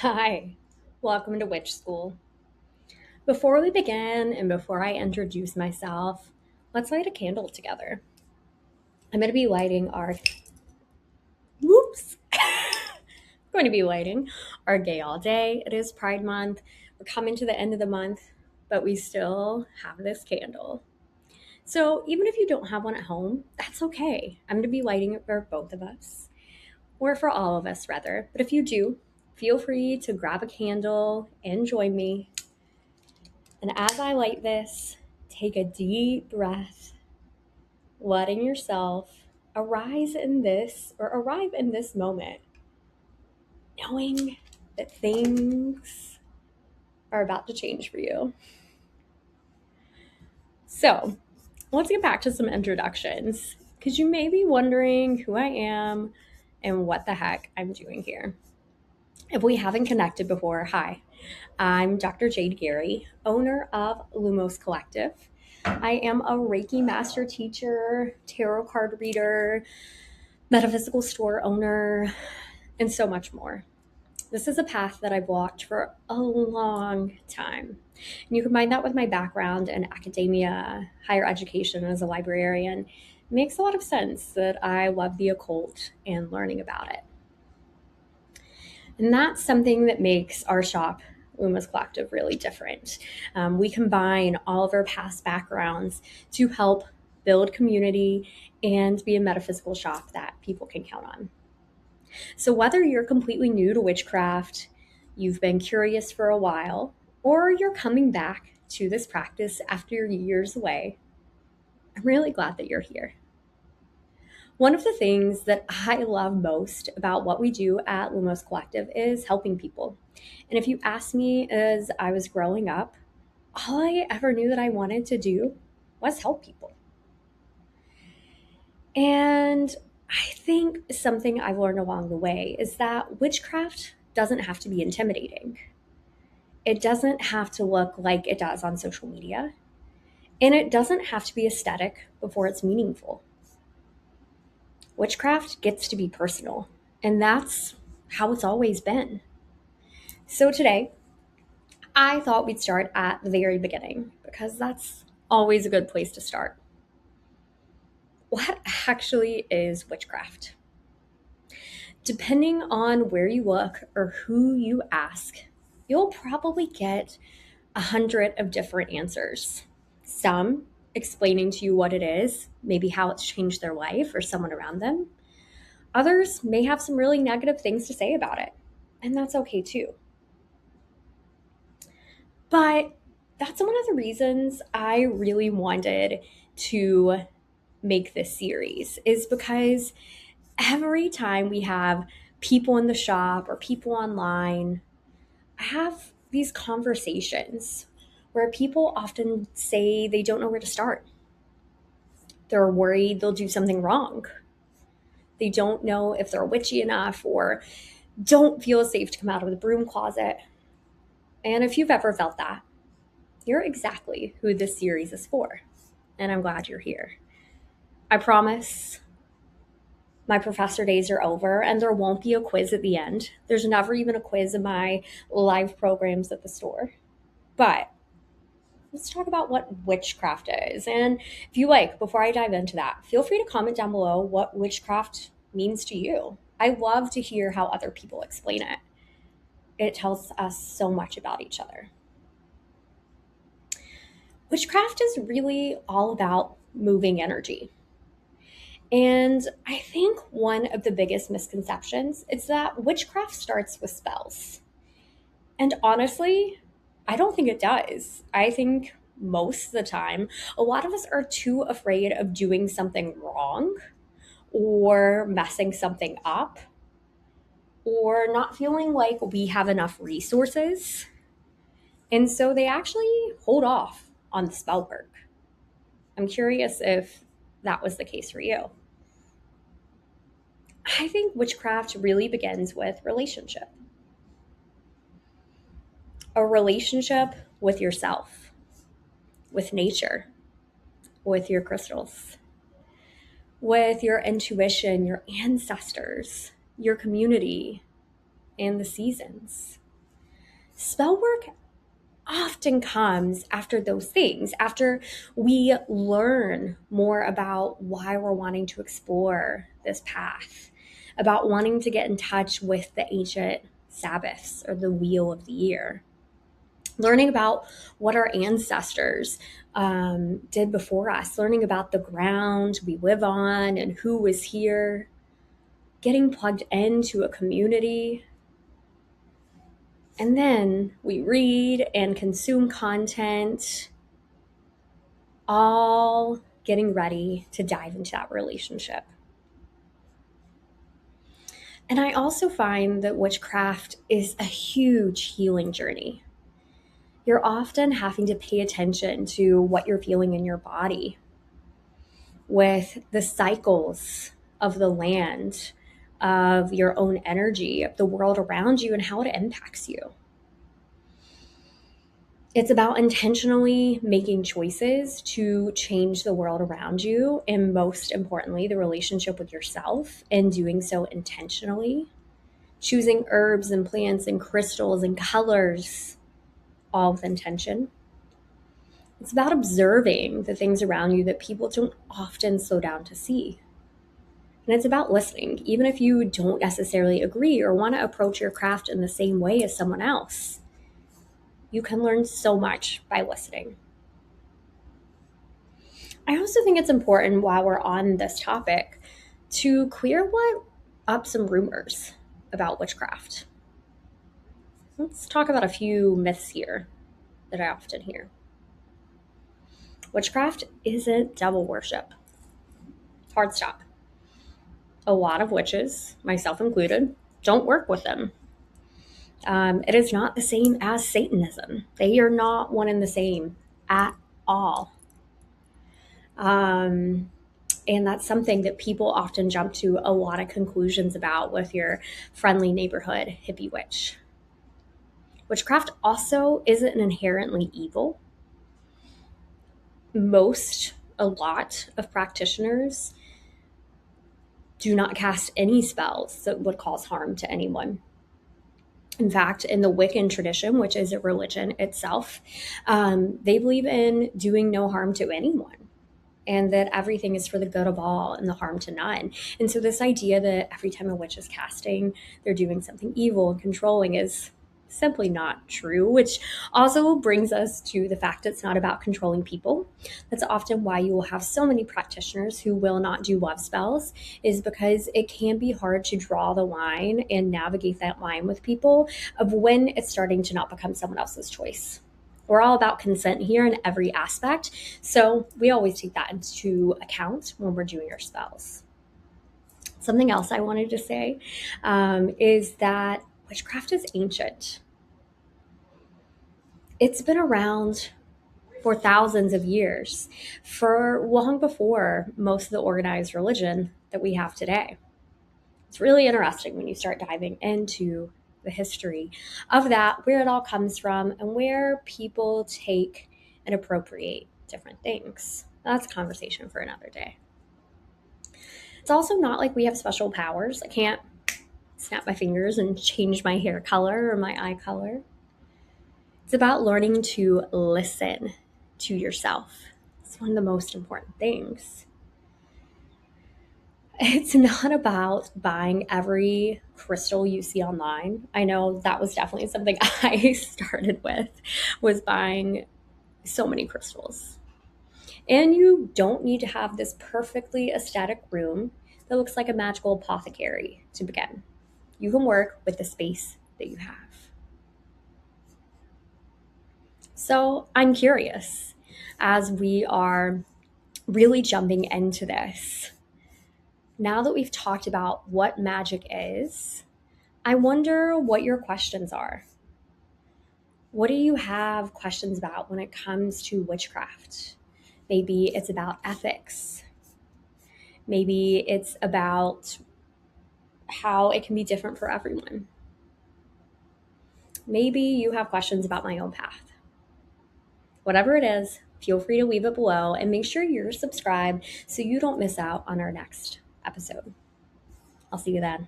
Hi, welcome to Witch School. Before we begin and before I introduce myself, let's light a candle together. I'm going to be lighting our whoops. Going to be lighting our Gay All Day. It is Pride Month. We're coming to the end of the month, but we still have this candle. So even if you don't have one at home, that's okay. I'm going to be lighting it for both of us, or for all of us rather. But if you do, feel free to grab a candle and join me. And as I light this, take a deep breath, letting yourself arrive in this moment, knowing that things are about to change for you. So, let's get back to some introductions, because you may be wondering who I am and what the heck I'm doing here. If we haven't connected before, hi, I'm Dr. Jade Gary, owner of Lumos Collective. I am a Reiki master teacher, tarot card reader, metaphysical store owner, and so much more. This is a path that I've walked for a long time. And you combine that with my background in academia, higher education as a librarian. It makes a lot of sense that I love the occult and learning about it. And that's something that makes our shop, Luma's Collective, really different. We combine all of our past backgrounds to help build community and be a metaphysical shop that people can count on. So, whether you're completely new to witchcraft, you've been curious for a while, or you're coming back to this practice after years away, I'm really glad that you're here. One of the things that I love most about what we do at Lumos Collective is helping people. And if you ask me as I was growing up, all I ever knew that I wanted to do was help people. And I think something I've learned along the way is that witchcraft doesn't have to be intimidating. It doesn't have to look like it does on social media. And it doesn't have to be aesthetic before it's meaningful. Witchcraft gets to be personal, and that's how it's always been. So today, I thought we'd start at the very beginning because that's always a good place to start. What actually is witchcraft? Depending on where you look or who you ask, you'll probably get 100 of different answers. Some explaining to you what it is, maybe how it's changed their life or someone around them. Others may have some really negative things to say about it, and that's okay too. But that's one of the reasons I really wanted to make this series, is because every time we have people in the shop or people online, I have these conversations where people often say they don't know where to start. They're worried they'll do something wrong. They don't know if they're witchy enough or don't feel safe to come out of the broom closet. And if you've ever felt that, you're exactly who this series is for. And I'm glad you're here. I promise my professor days are over and there won't be a quiz at the end. There's never even a quiz in my live programs at the store. But let's talk about what witchcraft is. And if you like, before I dive into that, feel free to comment down below what witchcraft means to you. I love to hear how other people explain it. It tells us so much about each other. Witchcraft is really all about moving energy. And I think one of the biggest misconceptions is that witchcraft starts with spells. And honestly, I don't think it does. I think most of the time, a lot of us are too afraid of doing something wrong or messing something up or not feeling like we have enough resources. And so they actually hold off on the spell work. I'm curious if that was the case for you. I think witchcraft really begins with relationship. A relationship with yourself, with nature, with your crystals, with your intuition, your ancestors, your community, and the seasons. Spell work often comes after those things, after we learn more about why we're wanting to explore this path, about wanting to get in touch with the ancient Sabbaths or the wheel of the year, learning about what our ancestors did before us, learning about the ground we live on and who was here, getting plugged into a community. And then we read and consume content, all getting ready to dive into that relationship. And I also find that witchcraft is a huge healing journey. You're often having to pay attention to what you're feeling in your body, with the cycles of the land, of your own energy, of the world around you, and how it impacts you. It's about intentionally making choices to change the world around you, and most importantly, the relationship with yourself, and doing so intentionally. Choosing herbs and plants and crystals and colors, all with intention. It's about observing the things around you that people don't often slow down to see. And it's about listening, even if you don't necessarily agree or want to approach your craft in the same way as someone else. You can learn so much by listening. I also think it's important, while we're on this topic, to clear up some rumors about witchcraft. Let's talk about a few myths here that I often hear. Witchcraft isn't devil worship. Hard stop. A lot of witches, myself included, don't work with them. It is not the same as Satanism. They are not one and the same at all. And that's something that people often jump to a lot of conclusions about with your friendly neighborhood hippie witch. Witchcraft also isn't inherently evil. A lot of practitioners do not cast any spells that would cause harm to anyone. In fact, in the Wiccan tradition, which is a religion itself, they believe in doing no harm to anyone, and that everything is for the good of all and the harm to none. And so this idea that every time a witch is casting, they're doing something evil and controlling is simply not true, which also brings us to the fact it's not about controlling people. That's often why you will have so many practitioners who will not do love spells, is because it can be hard to draw the line and navigate that line with people of when it's starting to not become someone else's choice. We're all about consent here in every aspect, so we always take that into account when we're doing our spells. Something else I wanted to say is that witchcraft is ancient. It's been around for thousands of years, for long before most of the organized religion that we have today. It's really interesting when you start diving into the history of that, where it all comes from, and where people take and appropriate different things. That's a conversation for another day. It's also not like we have special powers. I can't snap my fingers and change my hair color or my eye color. It's about learning to listen to yourself. It's one of the most important things. It's not about buying every crystal you see online. I know that was definitely something I started with, was buying so many crystals. And you don't need to have this perfectly aesthetic room that looks like a magical apothecary to begin. You can work with the space that you have. So I'm curious, as we are really jumping into this, now that we've talked about what magic is, I wonder what your questions are. What do you have questions about when it comes to witchcraft? Maybe it's about ethics. Maybe it's about how it can be different for everyone. Maybe you have questions about my own path. Whatever it is, feel free to leave it below, and make sure you're subscribed so you don't miss out on our next episode. I'll see you then.